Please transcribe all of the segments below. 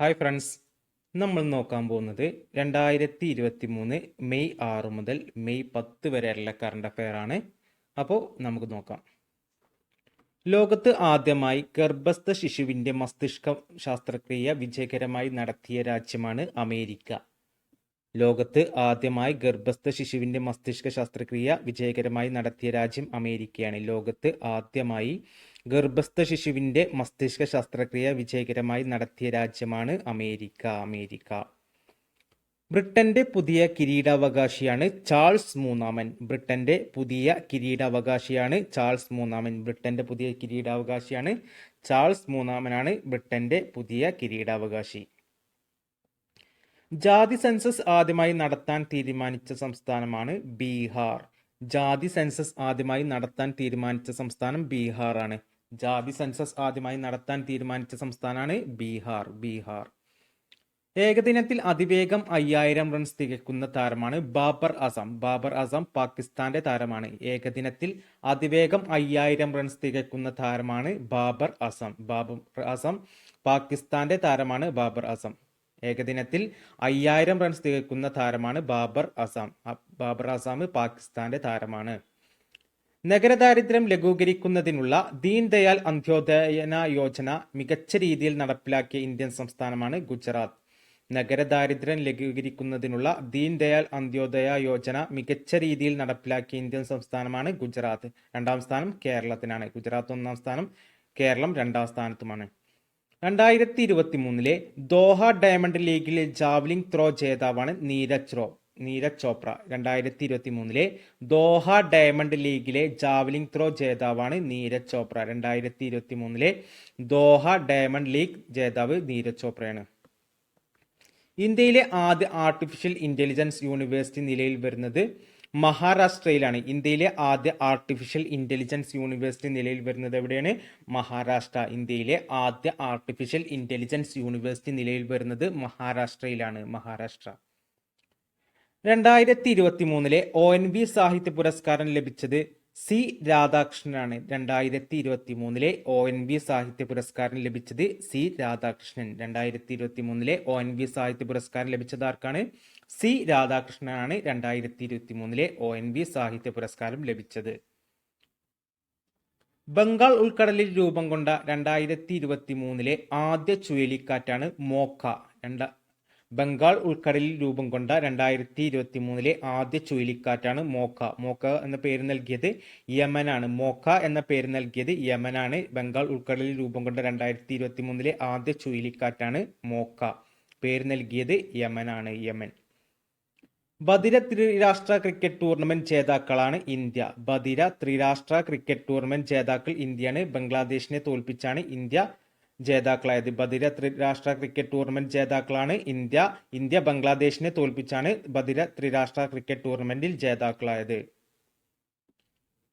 Hi friends, നമ്മൾ നോക്കാൻ പോകുന്നത് 2023 മെയ് 6 മുതൽ മെയ് 10 വരെയുള്ള കറണ്ട് അഫെയർ ആണ്. അപ്പോൾ നമുക്ക് നോക്കാം. ലോകത്ത് ആദ്യമായി ഗർഭസ്ഥ ശിശുവിൻ്റെ മസ്തിഷ്ക ശസ്ത്രക്രിയ വിജയകരമായി നടത്തിയ രാജ്യമാണ് അമേരിക്ക. ലോകത്ത് ആദ്യമായി ഗർഭസ്ഥ ശിശുവിൻ്റെ മസ്തിഷ്ക ശസ്ത്രക്രിയ വിജയകരമായി നടത്തിയ രാജ്യം അമേരിക്കയാണ്. ലോകത്ത് ആദ്യമായി ഗർഭസ്ഥ ശിശുവിൻ്റെ മസ്തിഷ്ക ശസ്ത്രക്രിയ വിജയകരമായി നടത്തിയ രാജ്യമാണ് അമേരിക്ക. ബ്രിട്ടന്റെ പുതിയ കിരീടാവകാശിയാണ് ചാൾസ് മൂന്നാമൻ. ബ്രിട്ടന്റെ പുതിയ കിരീടാവകാശിയാണ് ചാൾസ് മൂന്നാമൻ. ബ്രിട്ടന്റെ പുതിയ കിരീടാവകാശിയാണ് ചാൾസ് മൂന്നാമനാണ് ബ്രിട്ടന്റെ പുതിയ കിരീടാവകാശി. ജാതി സെൻസസ് ആദ്യമായി നടത്താൻ തീരുമാനിച്ച സംസ്ഥാനമാണ് ബീഹാർ. ജാതി സെൻസസ് ആദ്യമായി നടത്താൻ തീരുമാനിച്ച സംസ്ഥാനം ബീഹാർ ആണ്. ജാതി സെൻസസ് ആദ്യമായി നടത്താൻ തീരുമാനിച്ച സംസ്ഥാനമാണ് ബീഹാർ. ഏകദിനത്തിൽ അതിവേഗം 5000 റൺസ് തികക്കുന്ന താരമാണ് ബാബർ അസം പാകിസ്ഥാന്റെ താരമാണ്. ഏകദിനത്തിൽ അതിവേഗം 5000 റൺസ് തികക്കുന്ന താരമാണ് ബാബർ അസം പാകിസ്ഥാന്റെ താരമാണ്. ബാബർ അസം ഏകദിനത്തിൽ 5000 റൺസ് തികക്കുന്ന താരമാണ് ബാബർ അസം പാകിസ്ഥാന്റെ താരമാണ്. നഗരദാരിദ്ര്യം ലഘൂകരിക്കുന്നതിനുള്ള ദീൻ ദയാൽ അന്ത്യോദയ യോജന മികച്ച രീതിയിൽ നടപ്പിലാക്കിയ ഇന്ത്യൻ സംസ്ഥാനമാണ് ഗുജറാത്ത്. നഗരദാരിദ്ര്യം ലഘൂകരിക്കുന്നതിനുള്ള ദീൻ ദയാൽ അന്ത്യോദയ യോജന മികച്ച രീതിയിൽ നടപ്പിലാക്കിയ ഇന്ത്യൻ സംസ്ഥാനമാണ് ഗുജറാത്ത്. രണ്ടാം സ്ഥാനം കേരളത്തിനാണ്. ഗുജറാത്ത് ഒന്നാം സ്ഥാനം, കേരളം രണ്ടാം സ്ഥാനത്തുമാണ്. 2023 ദോഹ ഡയമണ്ട് ലീഗിലെ ജാവലിംഗ് ത്രോ ജേതാവാണ് നീരജ് ചോപ്ര. 2023 ദോഹ ഡയമണ്ട് ലീഗിലെ ജാവലിംഗ് ത്രോ ജേതാവാണ് Neeraj Chopra. 2023 Doha Diamond League ജേതാവ് നീരജ് ചോപ്രയാണ്. ഇന്ത്യയിലെ ആദ്യ ആർട്ടിഫിഷ്യൽ ഇന്റലിജൻസ് യൂണിവേഴ്സിറ്റി നിലയിൽ വരുന്നത് മഹാരാഷ്ട്രയിലാണ്. ഇന്ത്യയിലെ ആദ്യ ആർട്ടിഫിഷ്യൽ ഇന്റലിജൻസ് യൂണിവേഴ്സിറ്റി നിലയിൽ വരുന്നത് എവിടെയാണ്? മഹാരാഷ്ട്ര. ഇന്ത്യയിലെ ആദ്യ ആർട്ടിഫിഷ്യൽ ഇന്റലിജൻസ് യൂണിവേഴ്സിറ്റി നിലയിൽ വരുന്നത് മഹാരാഷ്ട്രയിലാണ്. 2023 ONV സാഹിത്യ പുരസ്കാരം ലഭിച്ചത് സി രാധാകൃഷ്ണനാണ്. 2023 ONV സാഹിത്യ പുരസ്കാരം ലഭിച്ചത് സി രാധാകൃഷ്ണൻ. 2023 ONV സാഹിത്യ പുരസ്കാരം ലഭിച്ചത് ആർക്കാണ്? സി രാധാകൃഷ്ണനാണ് 2023 ONV സാഹിത്യ പുരസ്കാരം ലഭിച്ചത്. ബംഗാൾ ഉൾക്കടലിൽ രൂപം കൊണ്ട 2023 ആദ്യ ചുഴലിക്കാറ്റാണ് മോക്ക. ബംഗാൾ ഉൾക്കടലിൽ രൂപം കൊണ്ട 2023 ആദ്യ ചുഴലിക്കാറ്റാണ് മോക്ക. മോക്ക എന്ന പേര് നൽകിയത് യമനാണ്. മോക്ക എന്ന പേര് നൽകിയത് യമനാണ്. ബംഗാൾ ഉൾക്കടലിൽ രൂപം കൊണ്ട 2023 ആദ്യ ചുഴലിക്കാറ്റാണ് മോക്ക. പേര് നൽകിയത് യമനാണ്. യമൻ. ബദിര ത്രിരാഷ്ട്ര ക്രിക്കറ്റ് ടൂർണമെന്റ് ജേതാക്കളാണ് ഇന്ത്യ. ബദിര ത്രിരാഷ്ട്ര ക്രിക്കറ്റ് ടൂർണമെന്റ് ജേതാക്കൾ ഇന്ത്യയാണ്. ബംഗ്ലാദേശിനെ തോൽപ്പിച്ചാണ് ഇന്ത്യ ജേതാക്കളായത്. ബദിര ത്രിരാഷ്ട്ര ക്രിക്കറ്റ് ടൂർണമെന്റ് ജേതാക്കളാണ് ഇന്ത്യ ബംഗ്ലാദേശിനെ തോൽപ്പിച്ചാണ് ബദിര ത്രിരാഷ്ട്ര ക്രിക്കറ്റ് ടൂർണമെന്റിൽ ജേതാക്കളായത്.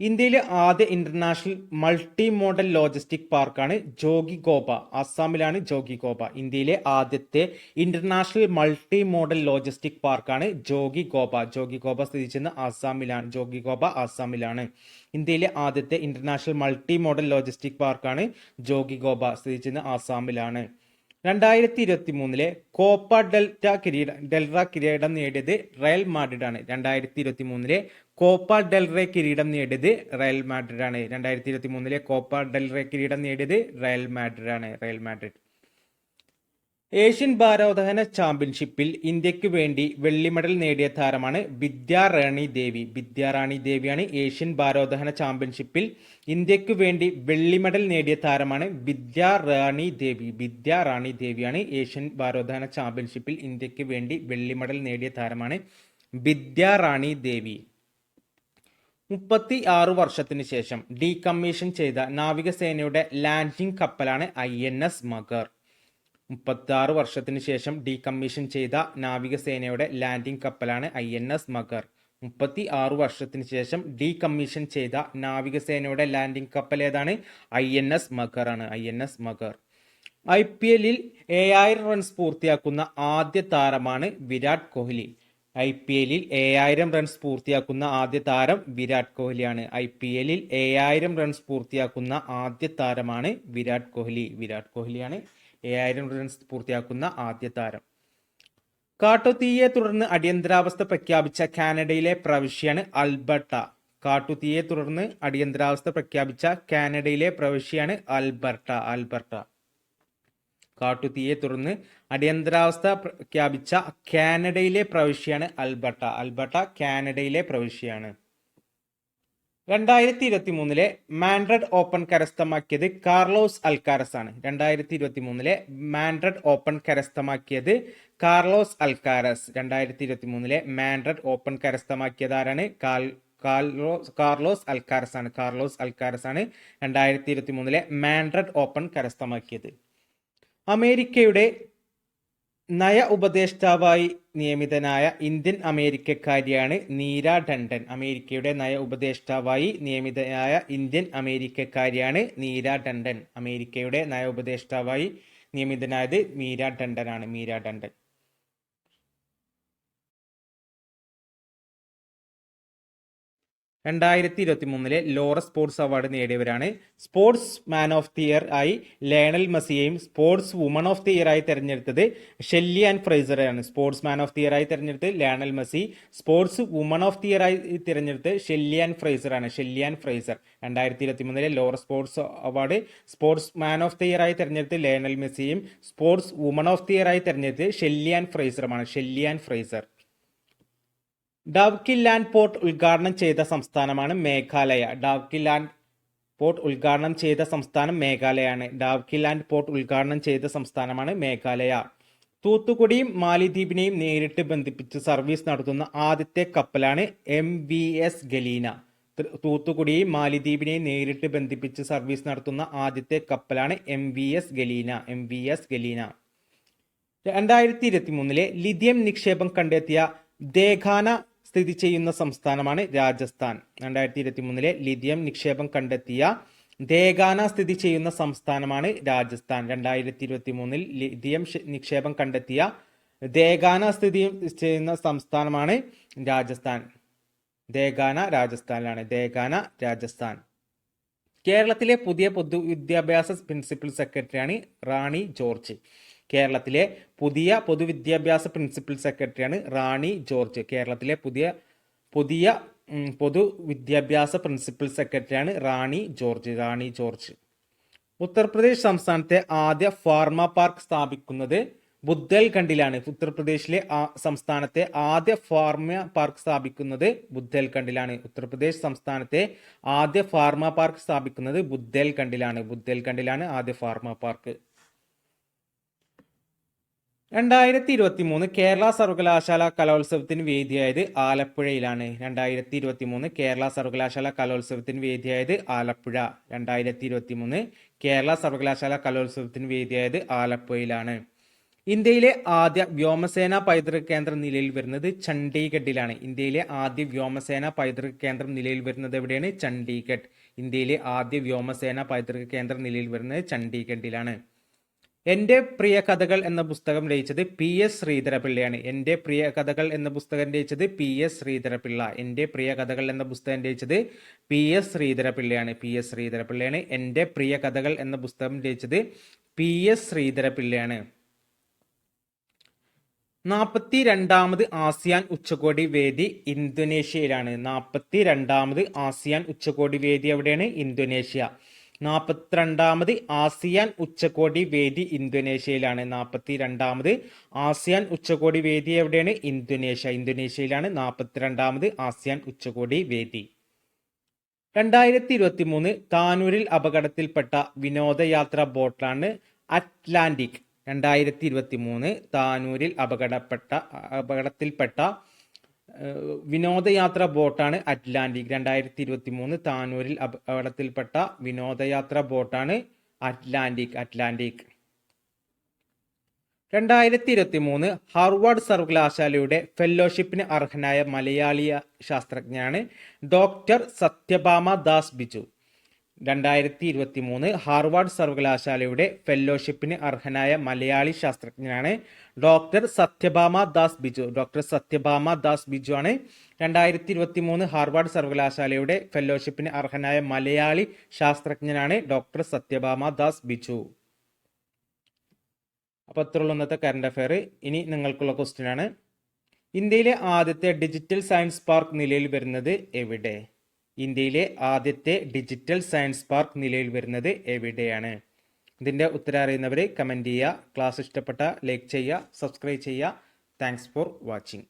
ഇന്ത്യയിലെ ആദ്യ ഇന്റർനാഷണൽ മൾട്ടി മോഡൽ ലോജിസ്റ്റിക് പാർക്കാണ് ജോഗിഘോബ. അസ്സാമിലാണ് ജോഗിഘോബ. ഇന്ത്യയിലെ ആദ്യത്തെ ഇന്റർനാഷണൽ മൾട്ടി മോഡൽ ലോജിസ്റ്റിക് പാർക്കാണ് ജോഗിഘോബ. ജോഗിഘോബ സ്ഥിതി ചെയ്യുന്ന ആസാമിലാണ്. ഇന്ത്യയിലെ ആദ്യത്തെ ഇന്റർനാഷണൽ മൾട്ടി മോഡൽ ലോജിസ്റ്റിക് പാർക്കാണ് ജോഗിഘോബ. സ്ഥിതി ചെയ്യുന്ന ആസാമിലാണ്. 2023 കോപ്പ ഡെൽറ കിരീടം നേടിയത് റയൽ മാഡ്രിഡ് ആണ്. 2023 കോപ്പ ഡെൽറേ കിരീടം നേടിയത് റയൽ മാഡ്രിഡ് ആണ്. 2023 കോപ്പ ഡെൽറേ കിരീടം നേടിയത് റയൽ മാഡ്രിഡ്. ഏഷ്യൻ ഭാരോദ്വഹന ചാമ്പ്യൻഷിപ്പിൽ ഇന്ത്യക്ക് വേണ്ടി വെള്ളി മെഡൽ നേടിയ താരമാണ് വിദ്യാറാണി ദേവിയാണ് ഏഷ്യൻ ഭാരോദ്വഹന ചാമ്പ്യൻഷിപ്പിൽ ഇന്ത്യക്ക് വേണ്ടി വെള്ളി മെഡൽ നേടിയ താരമാണ് വിദ്യാറാണി ദേവിയാണ് ഏഷ്യൻ ഭാരോദ്വഹന ചാമ്പ്യൻഷിപ്പിൽ ഇന്ത്യക്ക് വേണ്ടി വെള്ളി മെഡൽ നേടിയ താരമാണ് വിദ്യാറാണി ദേവി. 36 വർഷത്തിന് ശേഷം ഡീകമ്മീഷൻ ചെയ്ത നാവികസേനയുടെ ലാൻഡിംഗ് കപ്പലാണ് INS മഗർ. 36 വർഷത്തിന് ശേഷം ഡീകമ്മീഷൻ ചെയ്ത നാവികസേനയുടെ ലാൻഡിംഗ് കപ്പലാണ് INS മഗർ. 36 വർഷത്തിന് ശേഷം ഡീകമ്മീഷൻ ചെയ്ത നാവികസേനയുടെ ലാൻഡിംഗ് കപ്പൽ ഏതാണ്? INS മഗർ ആണ്. IPL 7000 റൺസ് പൂർത്തിയാക്കുന്ന ആദ്യ താരമാണ് വിരാട് കോഹ്ലി. IPL 7000 റൺസ് പൂർത്തിയാക്കുന്ന ആദ്യ താരം വിരാട് കോഹ്ലിയാണ്. IPL 7000 റൺസ് പൂർത്തിയാക്കുന്ന ആദ്യ താരമാണ് വിരാട് കോഹ്ലി. വിരാട് കോഹ്ലിയാണ് 7000 റൺസ് പൂർത്തിയാക്കുന്ന ആദ്യ താരം. കാട്ടുതീയെ തുടർന്ന് അടിയന്തരാവസ്ഥ പ്രഖ്യാപിച്ച കാനഡയിലെ പ്രവിശ്യയാണ് അൽബർട്ട. കാട്ടുതീയെ തുടർന്ന് അടിയന്തരാവസ്ഥ പ്രഖ്യാപിച്ച കാനഡയിലെ പ്രവിശ്യയാണ് അൽബർട്ട. കാട്ടുതീയെ തുടർന്ന് അടിയന്തരാവസ്ഥ പ്രഖ്യാപിച്ച കാനഡയിലെ പ്രവിശ്യയാണ് അൽബർട്ട കാനഡയിലെ പ്രവിശ്യയാണ്. 2023 മാൻഡ്രിഡ് ഓപ്പൺ കരസ്ഥമാക്കിയത് കാർലോസ് അൽക്കാരസ് ആണ്. 2023 മാൻഡ്രിഡ് ഓപ്പൺ കരസ്ഥമാക്കിയത് കാർലോസ് അൽക്കാരസ്. 2023 മാൻഡ്രിഡ് ഓപ്പൺ കരസ്ഥമാക്കിയത് ആരാണ്? കാർലോസ് അൽക്കാരസ് ആണ്. 2023 മാൻഡ്രിഡ് ഓപ്പൺ കരസ്ഥമാക്കിയത്. അമേരിക്കയുടെ നയ ഉപദേഷ്ടാവായി നിയമിതനായ ഇന്ത്യൻ അമേരിക്കക്കാരിയാണ് നീര ടണ്ടൻ. അമേരിക്കയുടെ നയ ഉപദേഷ്ടാവായി നിയമിതനായ ഇന്ത്യൻ അമേരിക്കക്കാരിയാണ് നീര ടണ്ടൻ. അമേരിക്കയുടെ നയ ഉപദേഷ്ടാവായി നിയമിതനായത് മീര ടണ്ടനാണ്. Meera Tandon. 2023 Laureus sports award നേടിയവരാണ്. Sportsman of the year ആയി ലയണൽ മെസ്സിയെയും sportswoman of the year ആയി തെരഞ്ഞെടുത്തത് ഷെല്ലി ആൻഡ് ഫ്രൈസറാണ്. Sportsman of the year ആയി തെരഞ്ഞെടുത്തത് Lionel Messi. Sportswoman of the year ആയി തിരഞ്ഞെടുത്തത് ഷെല്ലി ആൻഡ് ഫ്രൈസറാണ്. Shelly Ann Fraser. 2023 Laureus sports award sportsman of the year ആയി തെരഞ്ഞെടുത്തത് ലയണൽ മെസ്സിയും sportswoman of the year ആയി തെരഞ്ഞെടുത്തത് ഷെല്ലി ആൻഡ് ഫ്രൈസറുമാണ്. Shelly Ann Fraser. Dawki land port ഉദ്ഘാടനം ചെയ്ത സംസ്ഥാനമാണ് മേഘാലയ. ഡാവ്കി ലാൻഡ് പോർട്ട് ഉദ്ഘാടനം ചെയ്ത സംസ്ഥാനം മേഘാലയയാണ്. ഡാവ്കി ലാൻഡ് പോർട്ട് ഉദ്ഘാടനം ചെയ്ത സംസ്ഥാനമാണ് മേഘാലയ. തൂത്തുക്കുടിയും മാലിദ്വീപിനെയും നേരിട്ട് ബന്ധിപ്പിച്ച് സർവീസ് നടത്തുന്ന ആദ്യത്തെ കപ്പലാണ് MVS ഗലീന. തൂത്തുക്കുടിയും മാലിദ്വീപിനെയും നേരിട്ട് ബന്ധിപ്പിച്ച് സർവീസ് നടത്തുന്ന ആദ്യത്തെ കപ്പലാണ് MVS ഗലീന. 2023 ലിഥിയം നിക്ഷേപം കണ്ടെത്തിയ ദേഖാന സ്ഥിതി ചെയ്യുന്ന സംസ്ഥാനമാണ് രാജസ്ഥാൻ. 2023 ലിഥിയം നിക്ഷേപം കണ്ടെത്തിയ ദേഖാന സ്ഥിതി ചെയ്യുന്ന സംസ്ഥാനമാണ് രാജസ്ഥാൻ. 2023 ലിഥിയം നിക്ഷേപം കണ്ടെത്തിയ ദേഖാന സ്ഥിതി ചെയ്യുന്ന സംസ്ഥാനമാണ് രാജസ്ഥാൻ. ദേഖാന രാജസ്ഥാനിലാണ്. ദേഖാന രാജസ്ഥാൻ. കേരളത്തിലെ പുതിയ പൊതുവിദ്യാഭ്യാസ പ്രിൻസിപ്പൽ സെക്രട്ടറിയാണ് റാണി ജോർജ്. കേരളത്തിലെ പുതിയ പൊതുവിദ്യാഭ്യാസ പ്രിൻസിപ്പൽ സെക്രട്ടറിയാണ് റാണി ജോർജ്. കേരളത്തിലെ പുതിയ പൊതുവിദ്യാഭ്യാസ പ്രിൻസിപ്പൽ സെക്രട്ടറിയാണ് റാണി ജോർജ്. ഉത്തർപ്രദേശ് സംസ്ഥാനത്തെ ആദ്യ ഫാർമ പാർക്ക് സ്ഥാപിക്കുന്നത് ബുദ്ദേൽഖണ്ഡിലാണ്. ഉത്തർപ്രദേശിലെ സംസ്ഥാനത്തെ ആദ്യ ഫാർമ പാർക്ക് സ്ഥാപിക്കുന്നത് ബുദ്ദേൽഖണ്ഡിലാണ്. ഉത്തർപ്രദേശ് സംസ്ഥാനത്തെ ആദ്യ ഫാർമ പാർക്ക് സ്ഥാപിക്കുന്നത് ബുദ്ദേൽഖണ്ഡിലാണ് ആദ്യ ഫാർമ പാർക്ക്. 2023 കേരള സർവകലാശാല കലോത്സവത്തിന് വേദിയായത് ആലപ്പുഴയിലാണ്. 2023 കേരള സർവകലാശാല കലോത്സവത്തിന് വേദിയായത് ആലപ്പുഴ. 2023 കേരള സർവകലാശാല കലോത്സവത്തിന് വേദിയായത് ആലപ്പുഴയിലാണ്. ഇന്ത്യയിലെ ആദ്യ വ്യോമസേന പൈതൃക കേന്ദ്രം നിലയിൽ വരുന്നത് ചണ്ഡീഗഡിലാണ്. ഇന്ത്യയിലെ ആദ്യ വ്യോമസേന പൈതൃക കേന്ദ്രം നിലയിൽ വരുന്നത് എവിടെയാണ്? ചണ്ഡീഗഡ്. ഇന്ത്യയിലെ ആദ്യ വ്യോമസേന പൈതൃക കേന്ദ്രം നിലയിൽ വരുന്നത് ചണ്ഡീഗഡിലാണ്. എൻ്റെ പ്രിയ കഥകൾ എന്ന പുസ്തകം രചിച്ചത് PS ശ്രീധരപിള്ളയാണ്. എൻ്റെ പ്രിയ കഥകൾ എന്ന പുസ്തകം രചിച്ചത് PS ശ്രീധരപിള്ള. എൻ്റെ പ്രിയ കഥകൾ എന്ന പുസ്തകം രചിച്ചത് PS ശ്രീധരപിള്ളയാണ്. എൻ്റെ പ്രിയ കഥകൾ എന്ന പുസ്തകം രചിച്ചത് PS ശ്രീധരപിള്ളയാണ്. 42ാമത് ആസിയാൻ ഉച്ചകോടി വേദി ഇന്തോനേഷ്യയിലാണ്. 42ാമത് ആസിയാൻ ഉച്ചകോടി വേദി എവിടെയാണ്? ഇന്തോനേഷ്യ. 42ാമത് ആസിയാൻ ഉച്ചകോടി വേദി ഇന്തോനേഷ്യയിലാണ്. 42ാമത് ആസിയാൻ ഉച്ചകോടി വേദി എവിടെയാണ്? ഇന്തോനേഷ്യയിലാണ് 42ാമത് ആസിയാൻ ഉച്ചകോടി വേദി. 2023 താനൂരിൽ അപകടത്തിൽപ്പെട്ട വിനോദയാത്രാ ബോട്ടാണ് അറ്റ്ലാന്റിക്. 2023 താനൂരിൽ അപകടത്തിൽപ്പെട്ട വിനോദയാത്രാ ബോട്ടാണ് അറ്റ്ലാന്റിക്. 2023 താനൂരിൽ അപകടത്തിൽപ്പെട്ട വിനോദയാത്രാ ബോട്ടാണ് അറ്റ്ലാന്റിക്. 2023 ഹാർവാർഡ് സർവകലാശാലയുടെ ഫെലോഷിപ്പിന് അർഹനായ മലയാളി ശാസ്ത്രജ്ഞനാണ് ഡോക്ടർ സത്യഭാമ ദാസ് ബിജു. 2023 ഹാർവാർഡ് സർവകലാശാലയുടെ ഫെല്ലോഷിപ്പിന് അർഹനായ മലയാളി ശാസ്ത്രജ്ഞനാണ് ഡോക്ടർ സത്യഭാമ ദാസ് ബിജു. ഡോക്ടർ സത്യഭാമ ദാസ് ബിജു ആണ് 2023 ഹാർവാർഡ് സർവകലാശാലയുടെ ഫെല്ലോഷിപ്പിന് അർഹനായ മലയാളി ശാസ്ത്രജ്ഞനാണ് ഡോക്ടർ സത്യഭാമ ദാസ് ബിജു. അപ്പോൾ അത്രയുള്ള ഇന്നത്തെ കറണ്ട് അഫയർ. ഇനി നിങ്ങൾക്കുള്ള ക്വസ്റ്റ്യൻ ആണ്, ഇന്ത്യയിലെ ആദ്യത്തെ ഡിജിറ്റൽ സയൻസ് പാർക്ക് നിലയിൽ വരുന്നത് എവിടെ? ഇന്ത്യയിലെ ആദ്യത്തെ ഡിജിറ്റൽ സയൻസ് പാർക്ക് നിലയിൽ വരുന്നത് എവിടെയാണ്? ഇതിൻ്റെ ഉത്തരം അറിയുന്നവർ കമൻറ്റ് ചെയ്യുക. ക്ലാസ് ഇഷ്ടപ്പെട്ട ലൈക്ക് ചെയ്യുക, സബ്സ്ക്രൈബ് ചെയ്യുക. Thanks for watching.